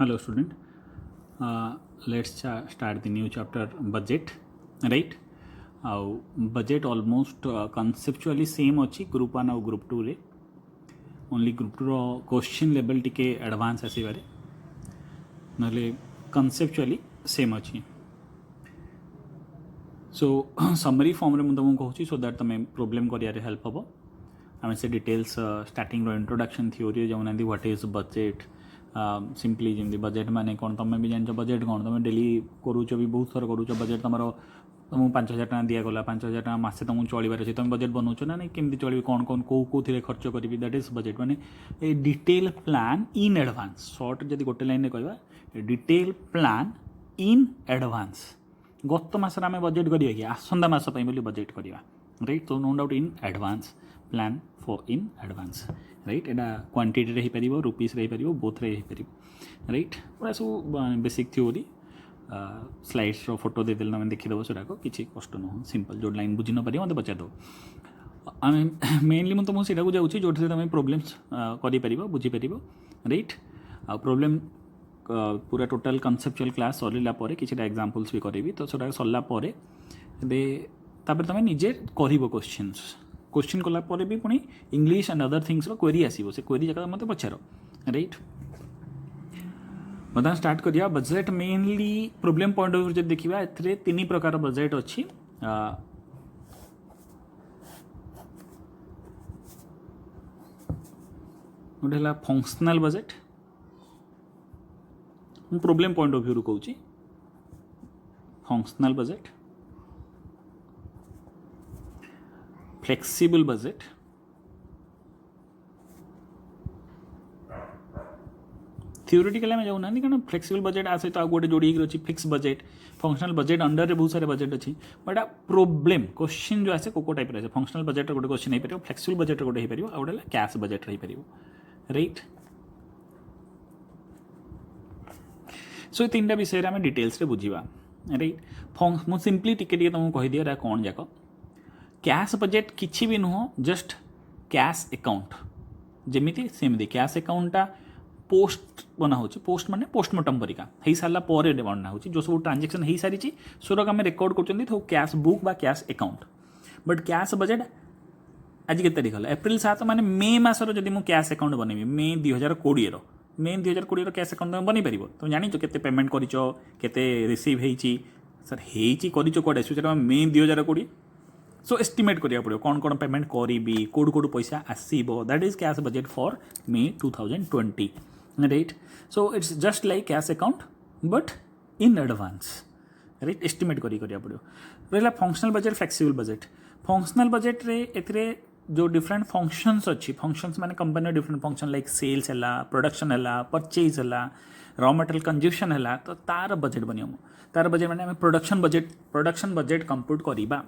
Hello student. Let's start the new chapter budget, right? Budget almost conceptually same अच्छी group 1 और group 2 रे only group 2 रो question level टिके advance आसीबारे नले conceptually same अच्छी. So summary form रे मुझे कहूँ so that तमें problem करियारे help हबो. आमे से details starting रो introduction theory जाऊँ ना दी what is budget. सिंपली जमी बजेट माने कौन तुम भी जान बजेट कौन तुम डेली करूच भी बहुत थर करूच बजेट तुम तुमको 5,000 टका दिगला 5,000 टका मसे तुमको चलबार अच्छे तुम बजेट बनाऊच ना नहीं केमती चल कौन कौन कौ थे खर्च करी दैट इज बजेट माने a detail plan in advance सर्ट जब गोटे लाइन कह डिटेल प्लान इन एडवांस गत मसर आम बजेट करिए कि आसंदा मास बजेट करवा राइट तो no doubt in advance plan for in advance right एटा क्वांटिटी रे पार रुपीस रे पार बोथ रे पार राइट पूरा सब बेसिक थ्योरी स्लाइड्स रो फोटो देदेल तुम देखीदेव से किसी कष्ट नुह सिंपल जो लाइन बुझी न पार मत पचार आम मेनली मुझे तुमको सीटा को जाऊँगी जो तुम प्रोब्लेम्स कर बुझीपर राइट आ प्रोब्लेम पूरा टोटाल कनसेप्चुअल क्लास सरला कि एग्जाम्पल्स भी करी तो सरलापर तुम निजे कर क्वेश्चन कलापर भी पुणी English and other things query आसो से क्वेरी जगह मत पचार राइट बर्तमान स्टार्ट करिया budget mainly problem point of view जब देखा ए 3 प्रकार बजेट अच्छी गोटे functional budget problem point of view कहूँ functional budget flexible budget theoretical में जाऊना कारण फ्लेक्सिबल बजेट आ सहित गोटे जोड़ी अच्छी fix budget functional budget under रे बहुत सारे बजेट अच्छी बट प्रोब्लेम क्वेश्चन जो आसे को टाइप आसे फंक्शनल बजेट गोटे क्वेश्चन हो फ्लेक्सिबल बजेट गोटे हो गोटे कैश बजेट रही राइट सो ये 3टा विषय आम डिटेल्स रे बुझा राइट मु सिंपली टिके तुमको कहीदि एटा कौन जाक कैश बजेट किसी भी नुह जस्ट कैश अकाउंट जमीती सेमती कैश अकाउंटा पोस्ट बना हो पोस्ट माने पोस्टमार्टम परिका हो सारा पर बना हो जो सब ट्रांजेक्शन हो सारी सोरक आम रेकर्ड कर कैश बुक बा cash account but cash budget आज के तारीख है एप्रिल 7 माने मे मसर जब मुझे कैश अकाउंट बनैबी मे 2020 मे 2020 कैश अकाउंट तुम बनई पार तुम जानी के पेमेंट करते रिसीव होती सर होड़े से मे 2020 सो एस्टिमेट करिया पड़ो कौन कौन पेमेंट करी कौटू पैसा आसो that is cash budget for May 2020 right so it's just like cash account but in advance right estimate करिया पड़ो रहा functional budget flexible budget functional budget रे एथिरे जो डिफरेंट फंक्शंस अच्छी फंक्शंस माने company different function like sales है production है परचेज है रॉ मटेरियल कंज्यूशन है तो तार बजेट बनियो तार बजेट माने प्रोडक्शन बजेट कंप्यूट करिबा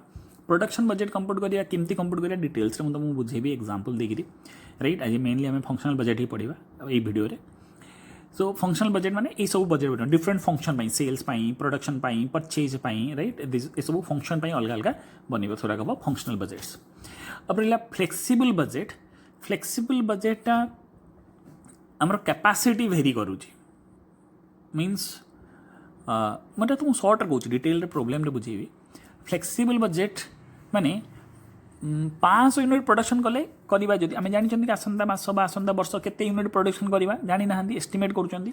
प्रोडक्शन बजेट कंप्यूट करिया केमती कंप्यूट करिया डिटेल्स रे तुमको बुझेबी एग्जांपल देकरी राइट आज मेनली आम फंक्शनल बजेट ही पढ़ा ये वीडियो रे सो फंक्शनल बजेट माने ये सब बजेट डिफरेंट फंक्शन पाई सेल्स पाई प्रोडक्शन पाई परचेज पाई राइट ये सब फंक्शन पाई अलग अलग बन थोड़ा कह फंक्शनल बजेट्स अब रहा फ्लेक्सिबल बजेट आमर कैपेसिटी भेरी करुँच मीन्स मतलब तुम सर्ट कहूँ डिटेल प्रोब्लेम बुझेबी फ्लेक्सिबल बजेट माने 500 यूनिट प्रोडक्शन कले करवा जदि आम जानी आसंता मास आसंता वर्ष केते यूनिट प्रोडक्शन करवा जानी ना एस्टिमेट कर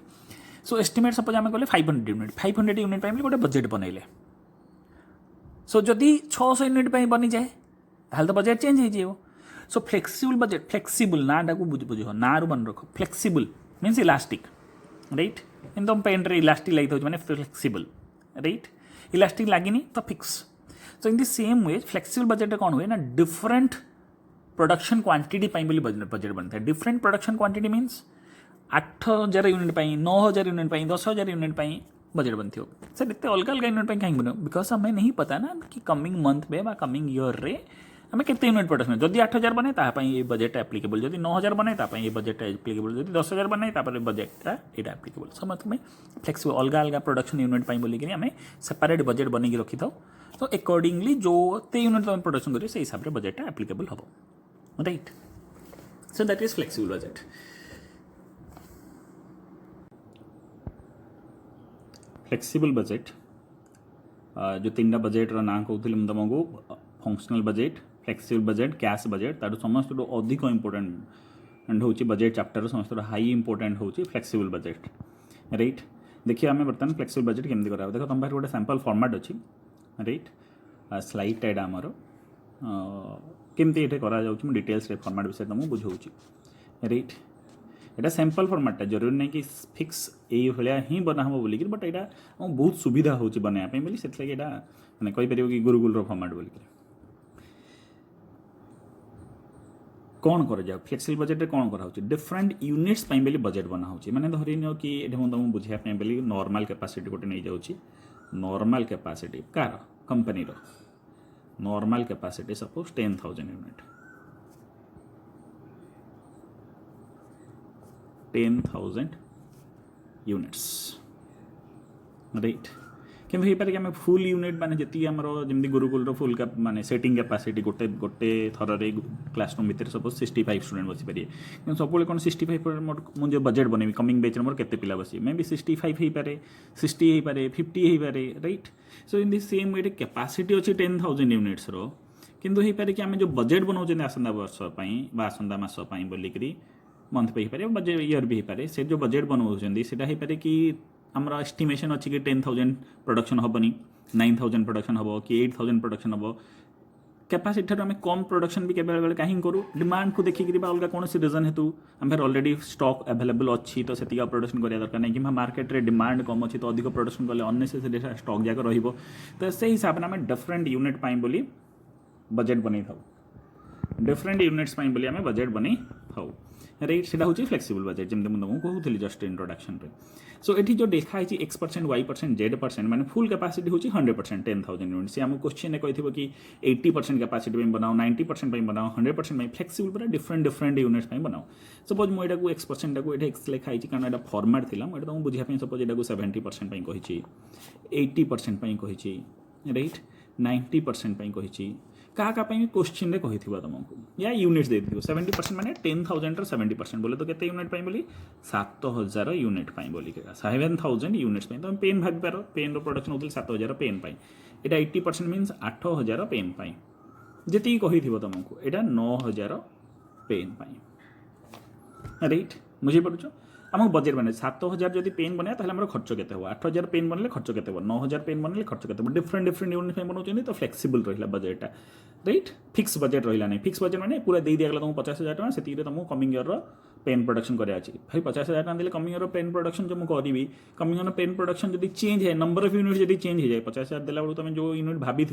सो एस्टिमेट सपोज आम कले 500 यूनिट गोटे बजेट बनइले सो जदि 600 यूनिट बनी जाए ताल तो बजेट चेंज हो सो फ्लेक्सिबल बजेट फ्लेक्सिबल नाटा को बुझ ना मन रख फ्लेक्सिबल मीन्स इलास्टिक राइट तुम पेंट रे इलास्टिक लगी मैंने फ्लेक्सिबल राइट इलास्टिक लगे तो fix so in the same way flexible budget कौन हुए ना डिफरेंट प्रोडक्शन क्वांटिटी बजेट बनता है different production quantity means 8,000 unit 9,000 unit 10,000 unit budget बनती हो सर इतने अलग अलग यूनिट कहीं बनो बिकॉज हमें नहीं पता ना कि कमिंग मंथ में कमिंग ईयर रे आम के यूनिट प्रोडक्शन जदि 8,000 बने ये बजेट एप्लिकेबल जदि 9,000 बने ये बजेट एप्लिकेबल जदि 10,000 बने बजेट यहाँ एप्लिकेबल समझ तुम्हें फ्लेक्सिबल अलग अलग प्रोडक्शन यूनिट बोलिकी आम सेपरेट बजेट बन रखी था तो अकॉर्डिंगली जो यूनिट तुम प्रोडक्शन करें से हिसाब से बजेट एप्लिकेबल हम right so that is flexible budget flexible budget जो तीन बजेट्र ना कहूली मुझे तुमको functional budget flexible budget cash budget तार समस्त अधिक इंपोर्टेंट हूँ बजेट चैप्टर समस्त हाई इंपोर्टेंट हूँ फ्लेक्सिबल बजेट राइट। देखिए आम बर्तमान फ्लेक्सिबल बजेट केमती करा देख तुम पाखे गोटे सैंपल फॉर्मेट अच्छी राइट स्लाइडटा यहाँ आमर केमती ये करा डिटेल्स फॉर्मेट विषय तुमको बुझाऊँगी राइट। एटा सैंपल फॉर्मेटा जरूरी नहीं कि फिक्स यही भाया ही बना हम बोलिक बट यहाँ बहुत सुविधा हो बनवाई बोली से मैंने कहीपर कि गुरुकुल फॉर्मेट बोलिक कौन कर जाओ फ्लेक्सिबल बजेट कौन कराऊँ डिफरेंट यूनिट्स बोली बजेट बना हो मैंने धरी नियो कि ये तुमको बुझाई बोली नॉर्मल कैपेसिटी गोटे नहीं जाऊँगी normal capacity car company normal capacity suppose 10,000 unit 10,000 units right किंतु हो पारे कि आम फुल यूनिट माने जी आमर जमी गुरुकुल फुल माने सेटिंग कैपेसिटी गोटे गोटे थर क्लासरूम भितर सपोज 65 स्टूडेंट बसी पारे कि सब कौन 65 मुझे बजेट बनैबी कमिंग बैच मोर केते पिला बसी मे बी 65 हो पारे 60 हो पारे 50 हो पारे right. So in the same way capacity अच्छी 10,000 यूनिट्स किंतु हो पारे कि आम जो बजेट बनाऊँ आसंता वर्ष आसंता मास बोलिकी मंथ पे हो पारे ईयर भी हो पारे से जो बजेट बनाऊँ से हो पारे कि आमर एस्टिमेशन अच्छी कि 10,000 प्रोडक्शन हेनी 9,000 प्रोडक्शन हम कि 8,000 प्रोडक्शन हम कैपेसिटी आम कम प्रोडक्शन भी केवल कहीं करूँ डिमांड को देखिक अलग कौन रिजन हेतु आम फिर अलरेडी स्टॉक अवेलेबल अच्छी तो से प्रोडक्शन करा दरकार नहीं कि मार्केट में डिमांड कम अच्छी तो अधिक प्रोडक्शन कले अननेसेसरी स्टॉक जाक रो से हिसाब से आम डिफरेंट यूनिट बोली बजेट बन था डिफरेंट यूनिट्स बोली आम बजेट बन था राइट से हूँ फ्लेक्सिबल बजेट जमी मुझे तुमको कहूली जस्ट इंट्रोडक्शन रे। सो ये जो लिखाई X% Y% Z% मैंने फुल कैपेसिटी हूँ 100% 10,000 यूनिट से आम क्वेश्चन कही कि 80% कैपेसिटी बनाओ 90% बनाओ 100% फ्लेक्सिबल पूरा डिफरेंट डिफरेंट यूनिट्स बनाओ। सपोज मुझे X% टाक एक्स लिखाई कारण यहाँ फॉर्मेट थी मुझे तुमको बुझाई सपोज यहाँ 70% कही 80% कही राइट 90% कही क्या क्वेश्चन कही तुमको या यूनिट्स दे 70% माने 10,000 70% बोले तो केते यूनिट बोली 7,000 यूनिट बोली 7,000 यूनिट्स तुम पेन भाग पार पेन प्रोडक्शन होती 7,000 पेन यहाँ 80% मीन्स 8,000 पेन जी कही तुमको यहाँ 9,000 पेन राइट बुझे पड़ुछ आम बजेट बने 7,000 जब पेन बनाया तो खर्च के 8,000 पेन बनले खर्च के 9,000 पेन बनले खर्च के डिफरेंट डिफरेंट यूनिट बनाऊँ तो फ्लेक्सिबल रहा बजेटा राइट फिक्स बजेट रहा नहीं फिक्स बजेट मैंने पूरा दे दिया तुमको 50,000 टका से तुमको कमिंग ईयर पेन प्रोडक्शन कराया भाई 50,000 टका कमिंग ईयर पेन प्रोडक्शन जो मुझे करी कमिंग ईयर पेन प्रोडक्शन जब चेंज है नंबर ऑफ यूनिट जब चेंज हो जाए 50,000 देला तुम जो यूनिट भाभी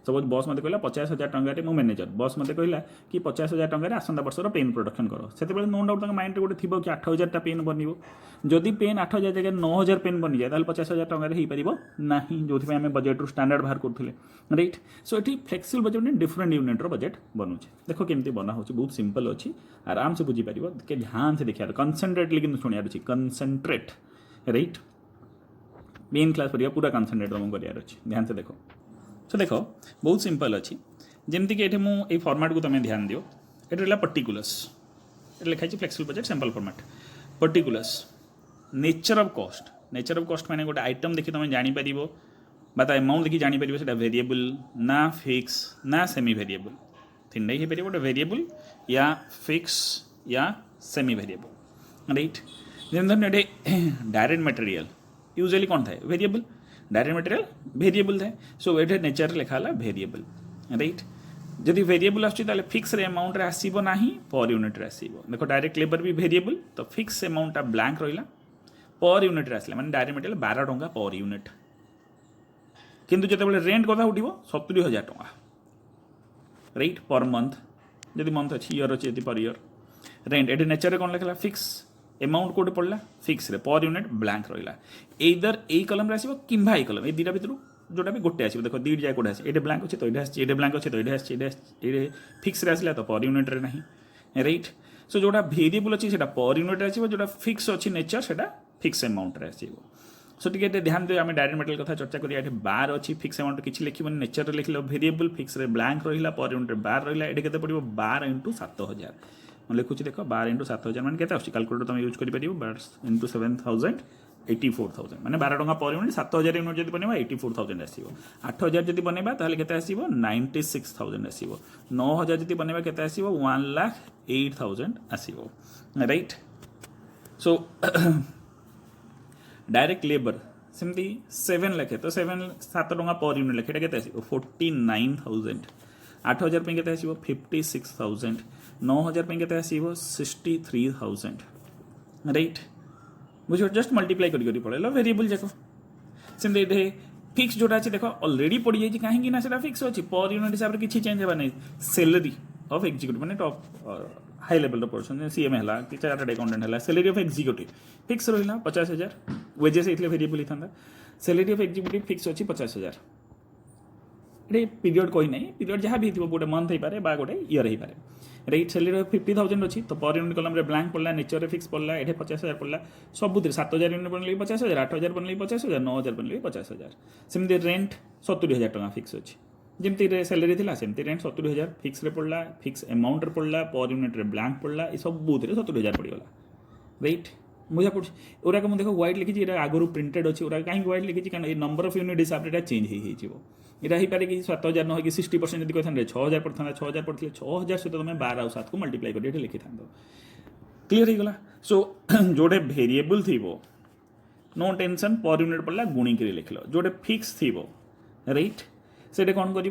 सपोज बस मत कहला 50,000 टकर मो मैनेजर बस मत कहला कि 50,000 टकर आसंता वर्षर पेन प्रोडक्शन कर से नो डाउट माइंड गोटे थी कि 8,000 पेन बन जदि पेन 8,000 जगह 9,000 पेन बनी जाए 50,000 टकर हो पार ना जो आम बजेट स्टैंडर्ड बाहर करुले राइट। सो ये फ्लेक्सिबल बजेट में डिफरेंट यूनिट्र बजेट बनूचे देख केमती बना हो बहुत सिंपल अच्छी आराम से बुझीपार के ध्यान से देखिए कनसेंट्रेटली कि शुणार अच्छी कनसेंट्रेट राइट मेन क्लास पर पूरा कनसेंट्रेट तुमको करार अच्छी ध्यान से देखो। सो देख बहुत सिंपल अच्छी जमती कि ये फॉर्मेट को तुम्हें ध्यान दियो ये रहा पर्टिकुलर्स ये लिखाई flexible budget sample format particulars nature of cost मैंने गोटे आइटम देखिए तुम जापर ता अमाउंट देखिए जापर से वेरिएबल ना फिक्स ना सेमी वेरिएबल तीन ही पारे गोटे वेरिएबल या फिक्स या सेमी वेरिएबल राइट जमी डायरेक्ट मटेरियल यूजुअली कौन थाए वेरिएबल डायरेक्ट मटेरियल वेरिएबल थाए। सो ये नेचर लिखा वेरिएबल राइट जदि वेरिएबल आसो फिक्स अमाउंट आसो ना पर यूनिट आसो देखो डायरेक्ट लेबर भी वेरिएबल तो फिक्स अमाउंटा ब्लैंक रहा पर यूनिट आसला मैंने डायरेक्ट मटेरियल 12 टंका पर यूनिट किंतु जो रेंट कथा उठो 70,000 टंका राइट पर मंथ जदि मंथ अच्छी ईयर अच्छी पर ईयर रेंट ये नेचर कौन लिखा फिक्स अमाउंट कौटे पड़ा फिक्स पर यूनिट ब्लैंक रहा एदर ए कलम आसो कि ए कलम ये दुटा भर जोटा भी गोटे आसो देख दुईट जाए कौटे आसे ये ब्लैंक अच्छे तो ये ब्लैंक अच्छे तो ये फिक्स आसला तो पर यूनिट ना राइट। सो जोटा वेरिएबल अच्छी से पर यूनिट आसो जो फिक्स अच्छी नेचर से फिक्स अमाउंट आसो। सो टी ध्यान दियो आम डायरेक्ट मटेरियल कथा चर्चा करिया ये बार अच्छी फिक्स अमाउंट किसी लिखिबन नेचर लिखल वेरिएबल फिक्स ब्लैंक रहा पर यूनिट बार रहा ये केते पड़ो 12 × 7,000 मैं लिखुची देख 12 × 7,000 मैंने कैसे कैलकुलेटर तुम यूज कर 12 × 7,000 84,000 मैंने 12 टଙ୍କା पर यूनिट 7,000 यूनिट जब बनवा 84,000 आसो 8,000 जब बनवा ताहले केते आसीबो 96,000 आसीबो 9,000 जब बनवा केते आसीबो 1,08,000 आसीबो राइट सो डायरेक्ट लेबर सेमती 7 लेखे तो 7 टଙ୍କା पर यूनिट लेखे केते आसीबो 49,000 8,000 पे केते आसीबो 56,000 9,000 पे केते आसीबो 63,000 राइट बुझ जस्ट मल्टीप्लाई करी पड़ेगा वेरिएबल जाक सेमती फिक्स जोटा अच्छे देख अलरेडी पड़ जाए कहीं ना फिक्स अच्छी पर यूनिट हिसाब से किसी चेंज होगा नहीं सैलरी ऑफ एक्जिक्यूटिव मैंने top high level person CM है कि चार्टर्ड अकाउंटेंट है सैलरी ऑफ एक्जिक्यूटिव फिक्स रहा 50,000 वेजेस होते वेरिएबल होता सैलरी ऑफ एक्जिक्यूटिव फिक्स अच्छी 50,000 ये पीरियड कोई नहीं पीरियड जहाँ भी गोटे मंथ हो पारे गोटे इयर हो पारे राइट सैलरी 50,000 अच्छी तो पर यूनिट कलम ब्लांक पड़ा नेचर फिक्स पड़ा ये 50,000 पड़ा सब 7,000 यूनिट बनले 50,000 8,000 बनले 50,000 9,000 बनले 50,000 सेमती रेंट 70,000 टका फिक्स अच्छी जमी सैलरी थी सेमती रेंट 70,000 फिक्स पड़ा फिक्स अमाउंट पड़ा पर यूनिट ब्लांक पड़ा ये सब 70,000 पड़गला राइट बुझा पड़े गुराक मुझे देख व्हाइट लिखी आगुरी प्रिंटेड अच्छी गुरा कहीं व्हाइट लिखी कारण ये नंबर ऑफ यूनिट हिसाब से चेंज हो यहाँ हो पारे कि 7,000 न कि 60% जब कहते 6,000 पड़ता 6,000 पड़ते 6,000 सहित तुम 12 और 7 को मल्टीप्लाई कर लिखी था क्लीयर होगा सो जोड़े भेरिएबल थी नो टेंशन पर यूनिट पड़ा गुणिक लिख लो जोड़े फिक्स थी राइट से कौन कर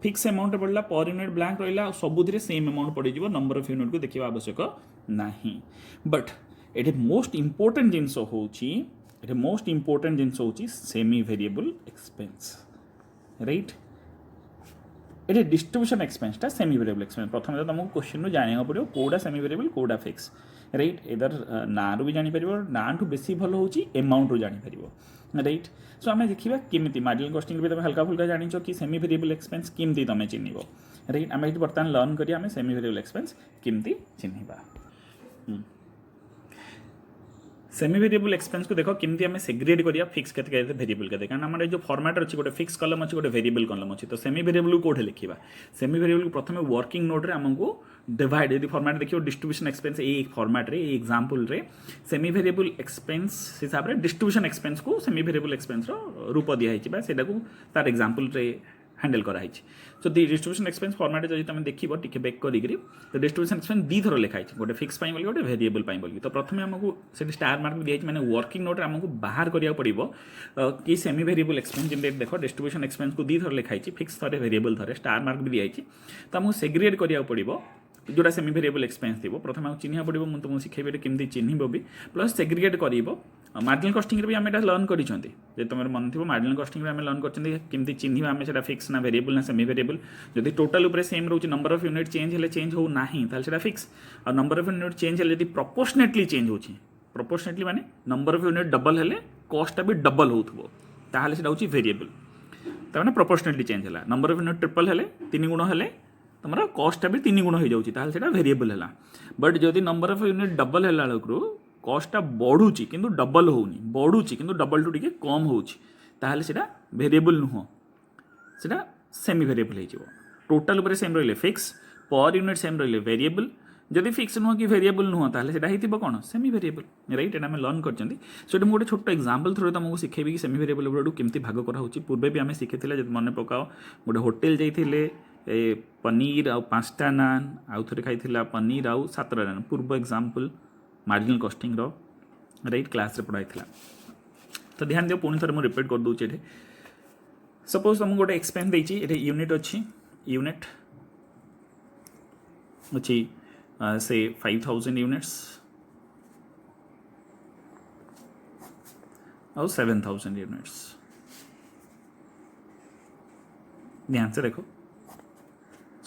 फिक्स अमाउंट पड़ा पर यूनिट ब्लांक रहा सबुद सेम अमाउंट पड़ नंबर ऑफ यूनिट को देखा आवश्यक ना बट ये मोस्ट इंपोर्टेंट जिनस हो मोस्ट इंपोर्टेंट जिनस हो सेमी वेरिएबल एक्सपेंस राइट ये डिस्ट्रीब्यूशन एक्सपेंसटा सेमी वेरिएबल एक्सपेंस प्रथम तो तुमको क्वेश्चन रू जाना पड़ो कौटा सेमी वेरिएबल कौटा फिक्स राइट इधर ना रू भी जापर ना ठू बेसी भल हो अमाउंट रू जापर राइट सो आम देखा केमी मार्जिनल कॉस्टिंग भी तुम हल्का फुल्का जान कि सेमी वेरिएबल एक्सपेंस केमती तुम चिन्ह राइट आम ये बर्तमान लर्न करें सेमी वेरिएबल एक्सपेंस केमती चिन्हवा सेमी वेरिएबल एक्सपेंस को देखो केमती आम सेग्रीगेट करिया फिक्स के वेरिएबल के कारण आम जो फॉर्मेट अच्छी गोटे फिक्स कलम अच्छी गोटे वेरिएबल कलम अच्छी तो सेमी वेरिएबल को कौटे लिखा सेमी वेरिएबल को प्रथम वर्किंग नोट रे आमको डिवाइड यदि फॉर्मेट देखिए डिस्ट्रीब्यूशन एक्सपेंस ये फॉर्मेट रे एग्जांपल रे सेमी वेरिएबल एक्सपेंस हिसाब से डिस्ट्रीब्यूशन एक्सपेंस को सेमी वेरिएबल एक्सपेंस रूप दिखाई से तार एग्जांपल रे हैंडल कराई सो दी डिस्ट्रीब्यूशन एक्सपेंस फॉर्मेट जब तुम देखो टी बैक करी तो डिस्ट्रीब्यूशन एक्सपेंस दी थर लिखाई गोटे फिक्स बोली गोटे वेरिएबल बोली तो प्रथम आमको से स्टार मार्क दिखाई मैंने वर्किंग नोट आमको बाहर करा पड़ो कि सेमी वेरिएबल एक्सपेंस जमी देख डिस्ट्रीब्यूशन एक्सपेंस को दी थर लिखाई फिक्स थे वेरिएबल थे स्टार मार्क भी दिखाई तो आमको सेग्रीगेट करा पड़ो जोटा सेमी वेरिएबल एक्सपेंस थी प्रथम आम चिन्ह पड़ो मुझे तुमको शिखेबी केमती चिन्ह भी प्लस सेग्रीगेट कर मार्जिनल कॉस्टिंग भी आम लर्न कर तुम मन थी मार्जिनल कॉस्टिंग में लर्न करमती चिन्ह आम से फिक्स ना वेरिएबल ना सेमी वेरिएबल जब टोटाल उपर सेम रोचे नंबर ऑफ यूनिट चेंज हेल्ले चेंज हो ना से फिक्स और नंबर ऑफ यूनिट चेंज हेल्ले प्रोपोर्शनेटली चेंज हो प्रोपोर्शनेटली माने नंबर ऑफ यूनिट डबल हेल्ले कॉस्टा भी डबल होता से वेरिएबल तमें प्रोपोर्शनेटली चेंज है नंबर ऑफ यूनिट ट्रिपल हेल्ले 3 गुण हेल्ले तुम कॉस्टा भी 3 गुण हो जाए वेरिएबल है बट जदि नंबर ऑफ यूनिट डबल है बेलू कॉस्टा बढ़ुची कि डबल होनी बढ़ुची कि डबल टू टी कम होता वेरिएबल नुह से सेमी वेरिएबल हो टोटाल उपर सेम रही फिक्स पर यूनिट सेम रही वेरिएबल जदि फिक्स नुह कि वेरिएबल नुह तो कौन सेमी वेरिएबल राइट एटा लर्न कर सो गोटे छोट एग्जांपल थ्रू तुमको शिखेबी कि सेमी वेरिएबल गुड़ा केमती भाग कराऊँ पूर्वे भी आम शिखे जब मन पकाओ गोटे होटेल जाइए पनीर आउ 5टा नान आउ थे खाई पनीर आउ 7टा नान पूर्व example marginal costing row right class रे पढ़ाई तो ध्यान दियो पुणी थोड़े मुझे रिपीट कर दूचे सपोज तुमको गोटे एक्सपेंस देती यूनिट अच्छी यूनिट अच्छी से 5,000 यूनिट्स और 7,000 यूनिट्स ध्यान से देखो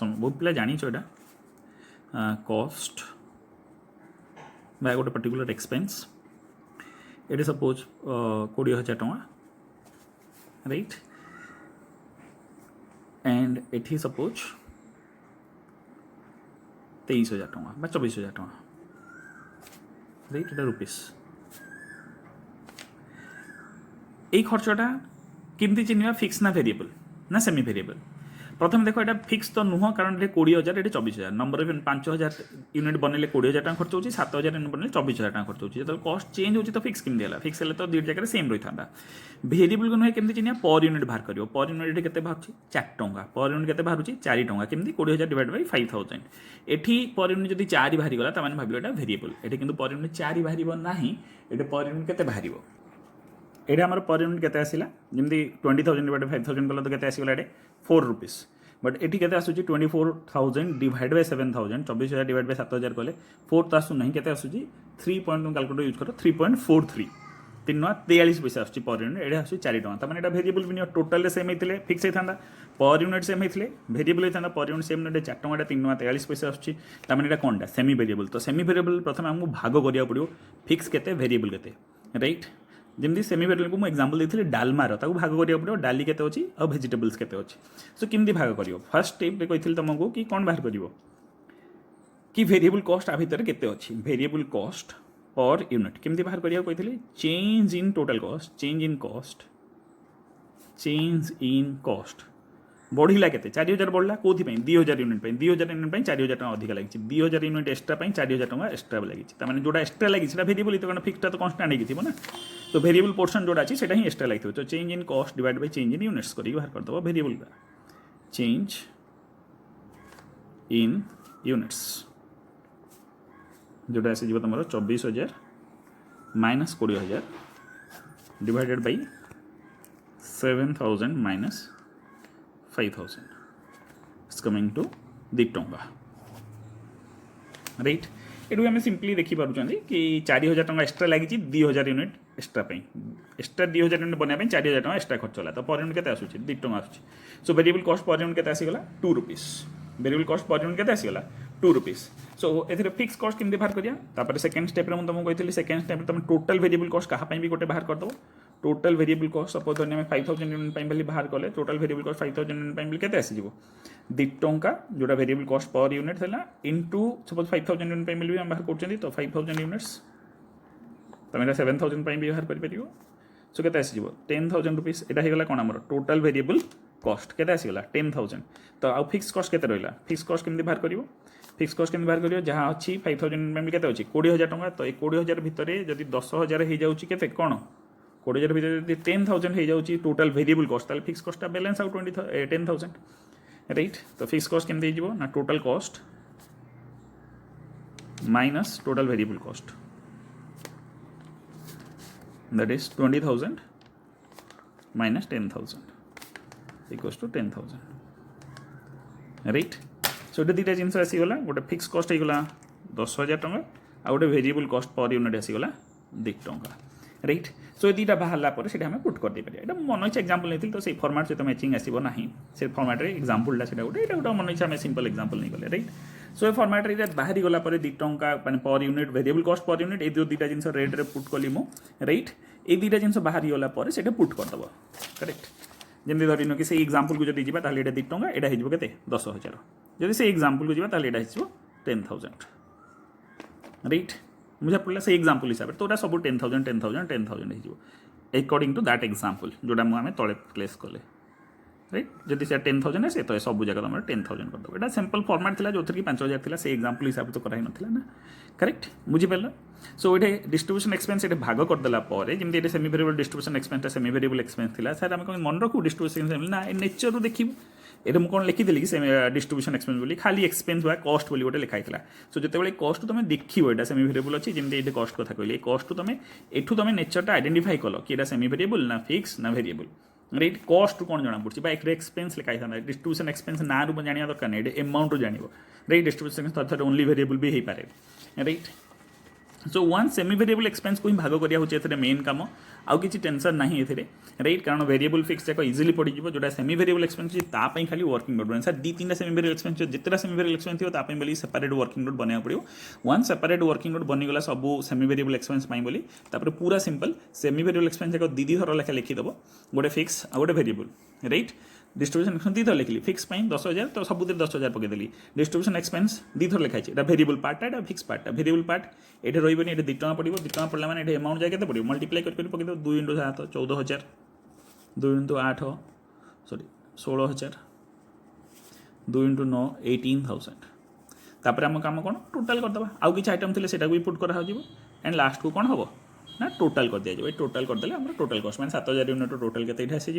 बहुत पिला जानी यहाँ कॉस्ट बा गोटे पर्टिकुलर एक्सपेंस ये सपोज 20,000 टଙ୍କା राइट एंड एठी सपोज 23,000 टଙ୍କା बा 24,000 टଙ୍କା राइट एटा रुपीस यही खर्चटा केमती चिन्ह फिक्स ना वेरिएबल ना सेमी वेरिएबल प्रथम देख ये फिक्स तो नुह कारण ये 20,000 ये 24,000 नंबर ऑफ 5,000 यूनिट बनने 20,000 टका खर्च होची 7,000 यूनिट बनने 24,000 टका खर्च होची जो कॉस्ट चेंज होची तो फिक्स केमती है फिक्स है तो दुई जगह सेम रही था भेरिएबल को नुहे केमती चिन्ह पर यूनिट बाहर करियो पर यूनिट केते बाहर 4 टंका पर यूनिट केते बाहर 4 टंका केमती 20,000 डिवाइड बाय 5,000 एठी पर यूनिट जदी 4 बाहरी गला त माने भाबियो एटा भेरिएबल एठी किंतु पर यूनिट 4 बाहरिबो नाही एठी पर यूनिट केते बाहरिबो एटा हमर पर यूनिट केते आसिला जेमती 20,000 डिवाइड बाय 5,000 कला तो केते आसिगला एटे 4 रुपीस बट एटी केते आसुची 24,000 डिवाइड बाय 7,000 24,000 डिवाइड बाय 7,000 कले 4 तो आसु नहीं केते आसुची 3 पॉइंट तुम कैलकुलेटर यूज करो 3.43 3.43 पैसा आसुची पर यूनिट एटा आसुची 4 टका त माने एटा वेरिएबल भी टोटल सेम हेतिले फिक्स हेथांदा पर यूनिट सेम हेतिले वेरिएबल हेथांदा पर यूनिट सेम ने 4 टका 3.43 पैसा आसुची त माने एटा कोनटा सेमी वेरिएबल तो सेमी वेरिएबल प्रथम हमहु भाग करिया पड़ियो फिक्स केते वेरिएबल केते राइट जमी सेमी वेरिएबल को मुझे एग्जांपल देती डालमार ताको भाग करिया पड़ो डाली केते अछि और वेजिटेबल्स केते अछि सो किमती भाग करियो फर्स्ट स्टेप रे कहिथिल तुमको कि कोन बाहर करियो कि वेरिएबल कॉस्ट आ भीतर केते अछि वेरिएबल कॉस्ट पर यूनिट किमती बाहर करिया कहिथिल change in total cost change in cost बढ़िला केते 4,000 बढ़ला कोथि पई 2,000 यूनिट पई 2,000 यूनिट पई 4,000 टका अधिक लागिछि 2,000 यूनिट एक्स्ट्रा पई 4,000 टका एक्स्ट्रा लागिछि त माने जोडा एक्स्ट्रा लागिछि सेटा वेरिएबल तो कण फिक्सटा तो कांस्टेंट हेगी थिबो ना तो वेरिएबल पोर्शन जोडा अछि सेटा ही एक्स्ट्रा लागिथिबो तो change in cost divide by change in units करी बाहर कर दबो वेरिएबल का चेंज इन यूनिट्स जोडा आसी जीवो तमरो 24,000 minus 20,000 divided by 7,000 minus 5,000 it's coming to 2 टंका राइट एटू आम सिंपली देखी पार्टी कि 4,000 टका एक्स्ट्रा लगी 2,000 यूनिट एक्स्ट्रा एक्स्ट्रा 2,000 यूनिट बनवाई 4,000 टका एक्स्ट्रा खर्च होला तो पर यूनिट केते आसुची 2 टंका आसुची so variable cost per unit केते आसीगला 2 rupees variable cost per unit केते आसीगला 2 रुपीस सो एथिरे फिक्स कॉस्ट केमते बाहर करिया तापर सेकंड स्टेप रे हम तुमको कहितली सेकंड स्टेप तुम टोटल वेरिएबल कॉस्ट कहा पई भी गोटे बाहर कर दो टोटल वेरिएबल कॉस्ट सपोज धरने में 5,000 यूनिट पई बली बाहर कले टोटल वेरिएबल कॉस्ट 5,000 यूनिट पई बली केते आसी जीवो 2 टंका जोटा वेरिएबल कॉस्ट पर यूनिट थला इनटू सपोज 5,000 यूनिट पई बली हम बाहर करछन तो 5,000 यूनिट्स तमेरा 7,000 पई भी बाहर कर परियो सो केते आसी जीवो 10,000 रुपीस एटा हे गला कोन हमर टोटल वेरिएबल कॉस्ट केते आसी गला 10,000 तो आ फिक्स कॉस्ट केते रहला फिक्स कॉस्ट केमति बाहर करिवो फिक्स कॉस्ट केमति बाहर करियो जहां अछि 5,000 पई केते अछि 20,000 टंका तो 20,000 भितरे जदी 10,000 हे जाउची केते कोन 20,000 भितर जदी 10,000 हे जाउची टोटल वेरिएबल कॉस्ट ताले fix cost balance out 10,000 right तो फिक्स कॉस्ट केमति हे जीवो ना total cost minus total variable cost that is 20,000 minus 10,000 equals to 10,000 right so ये दुटा जिनस आसी गला गोटे फिक्स कॉस्ट हे गला 10,000 टंका आ गोटे वेरिएबल कॉस्ट पर यूनिट आसी गला 2 टंका राइट सो ये दुटा बाहरला पर सेटा हम पुट कर दे परिया एटा मन इच्छा एग्जांपल नेथिल तो से फॉर्मेट से तो मैचिंग आसीबो नाही से फॉर्मेट रे एग्जांपल ला सेटा गोटे एटा गोटे मन इच्छा हम सिंपल एग्जांपल नै गले राइट सो ये फॉर्मेट रे बाहरी गला पर 2 टंका माने per unit variable cost per unit A जो दुटा जिनस रेट रे पुट कली मो राइट ए दुटा जिनस बाहरी गला पर सेटा पुट कर दबो करेक्ट जेमि धरिनो कि से एग्जांपल को जदी जिबा ताले एटा 2 टंका एटा हिजबो केते 10,000 जदी से एग्जांपल को जिबा ताले एटा हिजबो 10,000 राइट मुझे पड़ला से एग्जांपल हिसाब से तो सब 10,000 10,000 10,000 हिजबो अकॉर्डिंग टू दैट एग्जांपल जोडा मु हमें तळे प्लेस कले राइट जदि से 10,000 से तो सब जगह तुम 10,000 कर दो एटा सिंपल फॉर्मेट थिला जो कि 5,000 थिला से एग्जांपल हिसाब से तो कराई नथिला ना करेक्ट बुझी पाला सो एटे डिस्ट्रीब्यूशन एक्सपेंस एटे भाग कर देला परे जेमि एटे semi variable distribution expense semi variable expense थिला सर हम मन रखू डिस्ट्रीब्यूशन ना ए नेचर रो देखिबो एटा मु कोन लिखि देली कि डिस्ट्रीब्यूशन एक्सपेंस बोली खाली एक्सपेंस बा कॉस्ट बोली गोटे लिखाई थिला सो जते बेले कॉस्ट तुम देखिबो एटा सेमी वेरिएबल अछि जेमि एटे कॉस्ट कथा कहली कॉस्ट तुम एठू तुम नेचरटा आइडेंटिफाई कलो कि एटा सेमी वेरिएबल ना फिक्स ना वेरिएबल राइट कॉस्ट कौन जाना पड़ी एक एक्सपेंस लिखाई था डिस्ट्रीब्यूशन एक्सपेंस ना रू जाना दरकार नहीं एमाउंट जान right distribution expense only variable भी हो पारे right so one semi variable expense को ही भाग करा मेन काम आउ किसी टेंशन ना ये राइट कारण वेरिएबल फिक्स जाक इजिली पड़ जाए जोटा सेमी वेरिएबल एक्सपेंस तापाई खाली वर्किंग नोट बना सर 2-3 सेमी वेरिएबल एक्सपेंस जितना सेमी वेरिएबल एक्सपेंस थी तापाई बोली सेपरेट वर्किंग नोट बनाया पड़ो वन सेपरेट वर्किंग नोट बनीगला सब सेमी वेरिएबल एक्सपेंस बोली पूरा सिंपल सेमी वेरिएबल एक्सपेंस जाक 2 थर लेखा लिखिदेव गोटे फिक्स आ गोटे वेरिएबल राइट डिस्ट्रीब्यूशन एक्सपेंस 2 थर लिखली फिक्स 10,000 तो सब 10,000 पकईदेली डिस्ट्रीब्यूशन एक्सपेंस 2 थर लिखाई है वेरिएबल पार्टा एटा फिक्स पार्टा वेरिएबल पार्ट ये रही ये 2 टका पड़ो 2 टका पड़ा मैंने अमाउंट जाए के पड़ो मल्टीप्लाई कर पकईदेव 2 × 7 14,000 2 × 8 सॉरी 16,000 2 × 9 18,000 तापर आम कम कौन टोटाल करदे आउ कि आइटम थे से भी पुट करा एंड लास्ट को कौन हम ना टोटाल कर दिया टोटाल करदे टोटाल कस्ट मैंने 7,000 यूनिट टोटाल के आसीज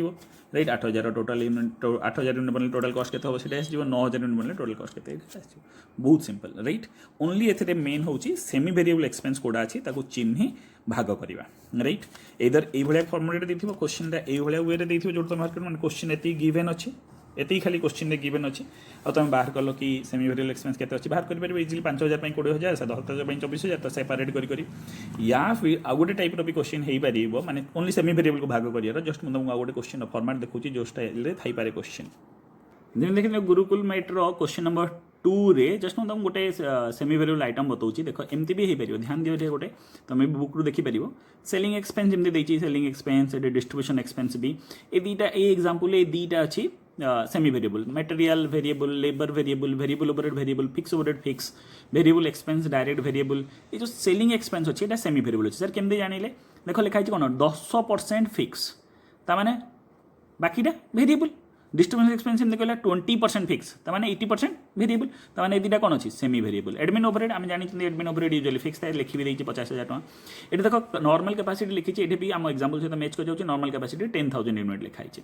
राइट 8,000 टोटाल यूनिट 8,000 यूनिट बनने टोटाल कस्ट के हम से 9,000 यूनिट बनने टोटाल कस्ट के बहुत सिंपल राइट ओनली ए मेन हूँ सेमी वेरिएबल एक्सपेंस कोड़ा अच्छी चिन्ह भाग करवा राइट इधर ये फर्मुला देखिए क्वेश्चन ये वे देखिए जो तुम मैंने क्वेश्चन ये गिवेन अच्छी एति खाली क्वेश्चन रे गिवन अच्छी आ तुम बाहर कल कि सेमी वेरिएबल एक्सपेंस के अच्छी बाहर कर इजिली 5,000 20,000 10,000 24,000 तो सेपरेट कर या फिर आउ गोटे टाइप भी क्वेश्चन हो पार माने ओनली सेमी वेरिएबल को भाग कर जस्ट मुझे आउ गोटे क्वेश्चन फॉर्मेट देखुची जो स्टाइल थी पारे क्वेश्चन जेन देखिए गुरुकुल मेट्रो क्वेश्चन नंबर 2 रे जस्ट मुझे गोटे सेमी वेरिएबल आइटम बताऊँ देख एमती भी हो पार ध्यान दिए गोटे तुम बुक रू देखिपर सेलिंग एक्सपेंस जमी देखिए सेलिंग एक्सपेंस डिस्ट्रीब्यूशन एक्सपेंस भी ये दुईटा ये एग्जांपल ये दुईटा अच्छी semi variable material variable labour variable variable overhead variable fix overhead fix variable expense direct variable ये जो सेलिंग एक्सपेंस अच्छी ये सेमी वेरिएबल अच्छी सर केमती जानिले देख लिखाई कौन 10% फिक्स ताने बाकीटा वेरिएबल डिस्ट्रीब्यूशन एक्सपेंस एमती कहला 20% फिक्स ताने 80% वेरिएबल ताने दुटा कौन अच्छी सेमी वेरिएबल एडमिन ओवरहेड आम जानी एडमिन ओवरहेड यूजुअली फिक्स था लिखी भी देती 50,000 टका ये देख नॉर्मल कैपेसिटी लिखी ये भी आम एग्जांपल सहित मैच कर जाऊँ नॉर्मल कैपेसिटी 10,000 यूनिट लिखाई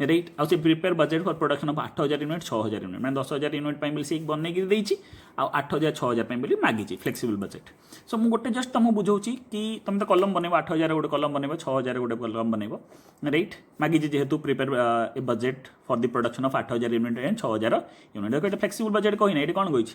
राइट आउ prepare budget for production of 8,000 unit 6,000 unit मैंने 10,000 यूनिट पर से बनई देती आ 8,000 6,000 बोली मागिची फ्लेक्सिबल बजेट सो मुझे गोटे जस्ट तुमको बुझाऊँ कि तुम तो कलम बनब 8,000 गोटे कलम बनब 6,000 गोटे कलम बनब राइट मागिची जेहेतु prepare budget for the production of 8,000 unit and 6,000 unit देखो ये फ्लेक्सिबल बजेट कही ना ये कौन कही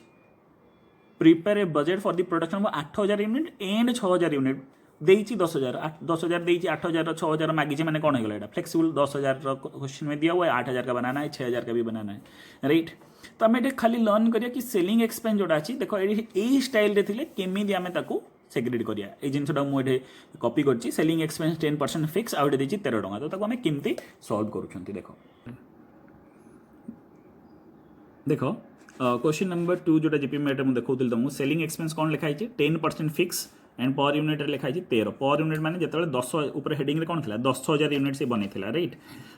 prepare a budget for the production of 8,000 unit and 6,000 unit देती 10,000 देती 8,000 6,000 मागिचे मैंने कौन होगा ये फ्लेक्सिबल 10,000 क्वेश्चन में दिया हुआ है 8,000 का बनाना है 6,000 का भी बनाना है राइट तो आम ये खाली लर्न करिया कि सेलिंग एक्सपेंस जोटा अच्छी देखो ये स्टाइल थे केमी आम सेग्रीगेट करिया ये जिनटा मुझे कॉपी कर सेलिंग एक्सपेंस 10% फिक्स आउट देती 13 टका तो आम केमती सॉल्व करूँ देख देख क्वेश्चन नंबर 2 जोटा जीपी मेट मुझे देखा तुमको सेलिंग एक्सपेंस कौन लिखाई 10% फिक्स एंड पर यूनिट लिखाई 13 पर यूनिट माने जिते 10 ऊपर हेडिंग कौन था 10,000 यूनिट से बनी राइट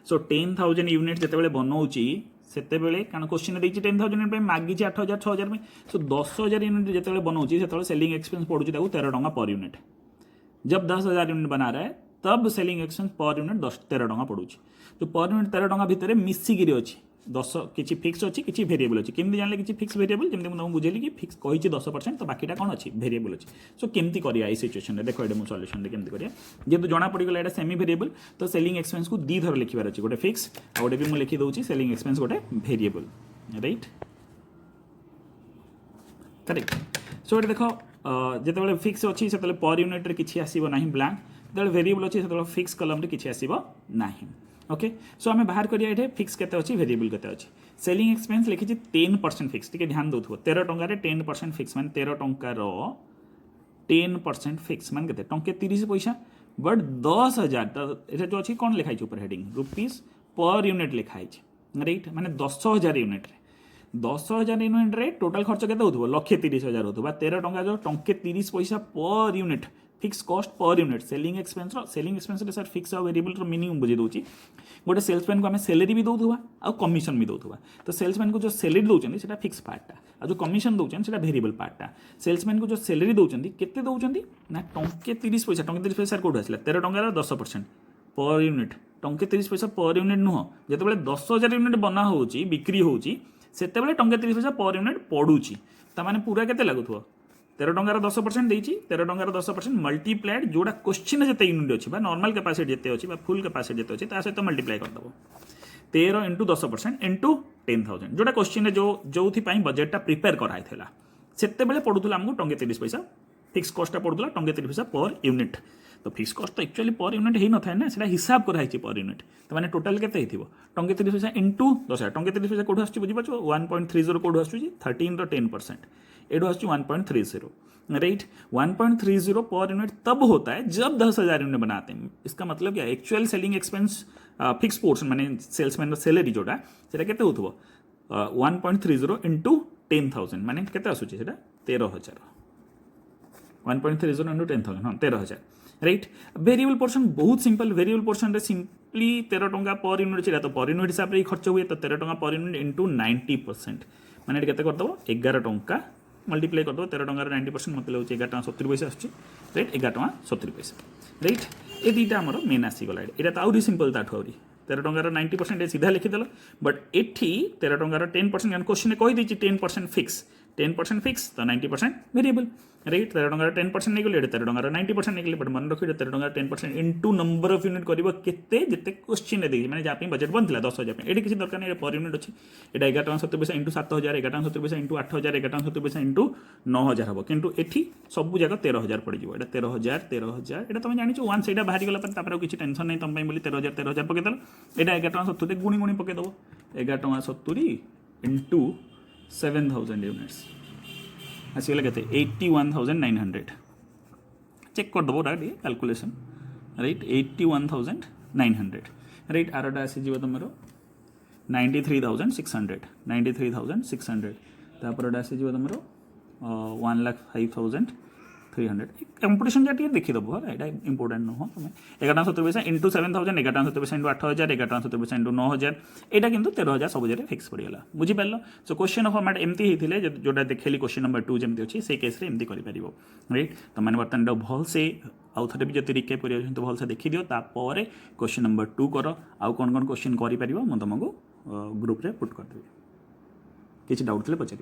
सो 10,000 यूनिट जिते बनाऊँगी से कारण क्वेश्चन देखिए 10,000 यूनिट मागी 8,000 6,000 में सो 10,000 यूनिट जिते बनाऊँगी से सेलिंग एक्सपेंस पड़ू 13 टका पर यूनिट जब 10,000 यूनिट बना रहा है तब सेलिंग एक्सपेंस पर यूनिट 13 टका पड़ू तो पर यूनिट 13 टका भितर मिसिकी अच्छी 10 किसी फिक्स अच्छी किसी वेरिएबल अच्छी केमती जानले किसी फिक्स वेरिएबल जमी मुझे बुझेली कि फिक्स कही 10% तो बाकीटा कौन अच्छी वेरिएबल अच्छी सो केमती करिया ये सिचुएशन में देखो ये मुझे सॉल्यूशन केमती करिया जेहेतु जना पड़गला ये सेमी वेरिएबल तो सेलिंग एक्सपेंस को दी थर लिखार अच्छी गोटे फिक्स आ गोटे भी मुझे लिखी दूसरी सेलिंग एक्सपेंस गोटे वेरिएबल राइट करेक्ट सो ये देख जिते फिक्स अच्छी से पर यूनिट किसी आसब ना ब्लांक जो वेरिएबल अच्छी से फिक्स कलम किसी आसब ना ओके सो आम बाहर करिया ये फिक्स केते अच्छी वेरिएबल केते अच्छी सेलिंग एक्सपेंस लिखी 10% फिक्स टी ध्यान दो 13 टंकार 10% फिक्स मान 13 टंकार 10% फिक्स मान के टंके 30 पैसा बट 10,000 तो ये जो अच्छी कौन लिखाई ऊपर हेडिंग रुपीज पर यूनिट लिखाई राइट माने 10,000 यूनिट 10,000 यूनिट रे टोटाल खर्च के लक्षे 30,000 होता 13 टंका जो टंके 30 पैसा per unit fix cost per unit selling expense sir fix और वेरिएबल मीनिंग बुझे दूसरी गोटे सेल्समैन को आम सैलरी भी दौथुवा आ कमिशन भी दौथुवा तो सेल्समैन को जो सैलरी दौरान से फिक्स पार्टा आ जो कमिशन दौरान से वेरिएबल पार्टा सेल्समैन को जो सैलरी दौरान केते दौरान ना टंके 30 पैसा टंके 30 पैसा कौट आसला 13 टंकार 10% पर यूनिट टंके 30 पैसा पर यूनिट नुह जो 10,000 यूनिट बना हो बिक्री होते टंके 30 पैसा पर यूनिट पड़ूची ताने पूरा केते लगुव 13 टंकार 10% देती 13 टंकार 10% मल्टीप्लाइड जोड़ा क्वेश्चन जिते यूनिट अच्छी नॉर्मल कैपेसिटी जिते अच्छी फुल कैपेसिटी जिते अच्छी सहित मल्टीप्लाई करदेव 13 इंटू 10% इंटू 10,000 जोटा क्वेश्चन जो बजेटा प्रिपेयर कराई से पड़ूला आमको टंके 30 पैसा फिक्स कॉस्टा पड़ूला टंके 30 पैसा पर यूनिट तो फिक्स कॉस्ट तो एक्चुअली पर यूनिट ही न था ना से हिसाब कराई पर यूनिट तो मैंने टोटाल के टंके 30 पैसा इंटू 10,000 टंके 30 पैसा कौट आस बुझीपार 1.30 कौट आस 13 10% एडो आस 1.30 राइट 1.30 पर यूनिट तब होता है जब 10,000 यूनिट बनाते हैं इसका मतलब क्या actual selling expense fix portion माने सेल्समैन सैलरी जोटा से 1.30 इंटू 10,000 माने केते आसुची सेटा 13,000 1.30 इंटू 10,000 हाँ 13,000 राइट वेरिएबल पोर्शन बहुत सिंपल वेरिएबल पोर्शन रे सिंपली 13 टंका पर यूनिट छा तो पर यूनिट हिसाब से खर्च हुए तो 13 टंका पर यूनिट इंटू 90% मैंने केते करदेव 11 टंका मल्टीप्लाई करदेव 13 टंकार 90% मतलब लगे 11 टका 70 पैसा आसुच्छी राइट 11 टका 70 पैसा राइट ये दुईटा आमर मेन आसीगला यहाँ तो आउरी सिंपल ताठू आउरी 13 टंकार 90% सीधा लिखिदेल बट एठी 13 टंकार 10% क्वेश्चन कहीदे 10% फिक्स 10% फिक्स तो 90% वेरिएबल राइट 13 टंकार 10% नहीं गले 13 टंकार 90% नहीं गले बट मन रखिए 13 टंकार 10% इंटू नंबर ऑफ यूनिट कर केते जिते क्वेश्चन देखिए मैंने जहाँ बजेट बनता 10,000 ये किसी दरकार नहीं पर यूनिट अच्छी यहाँ 11 टका 70 पैसा इंटू 7,000 11 टका 70 पैसा इंटू 8,000 11 टका 70 पैसा इंटू 9,000 हम कितु ये सब जगह 13,000 पड़ जाए 13,000 13,000 यहाँ तुम जान वन से बाहरी गला किसी टेंशन नहीं तुम बोली 13,000 पकईदेल यहाँ 11 टका 70 गुणी गुणी पकईदेव 11 टका 70 इंटू 7,000 यूनिट्स आसीगला के 81,900 चेक करदेव कैलकुलेसन राइट 81,900 राइट आरटा आसीज तुम 93,600 तापर आसीज तुम 1,05,300 कंपिटिशन जा देखीदेव है यहाँ इंपोर्टाट नुह तुम 11 टका 70 पैसा इंटू 7,000 11 टका 70 पैसा इंटू 8,000 11 टका 70 पैसा इंटू 9,000 यहाँ किंतु 13,000 सब जगह फिक्स पड़गला बुझीपार सो क्वेश्चन फॉर्मेट एमती होते जोटा देखली क्वेश्चन नंबर 2 जमी अच्छी से केस एमती कर राइट तो मैंने बर्तमान भल से आउ थे भी जब रिकेप कर भल से देखी दियो तापर क्वेश्चन नंबर 2 कर आउ कौन कौन क्वेश्चन कर तुमको ग्रुप रे पुट करदेवी किसी डाउट थे पचार।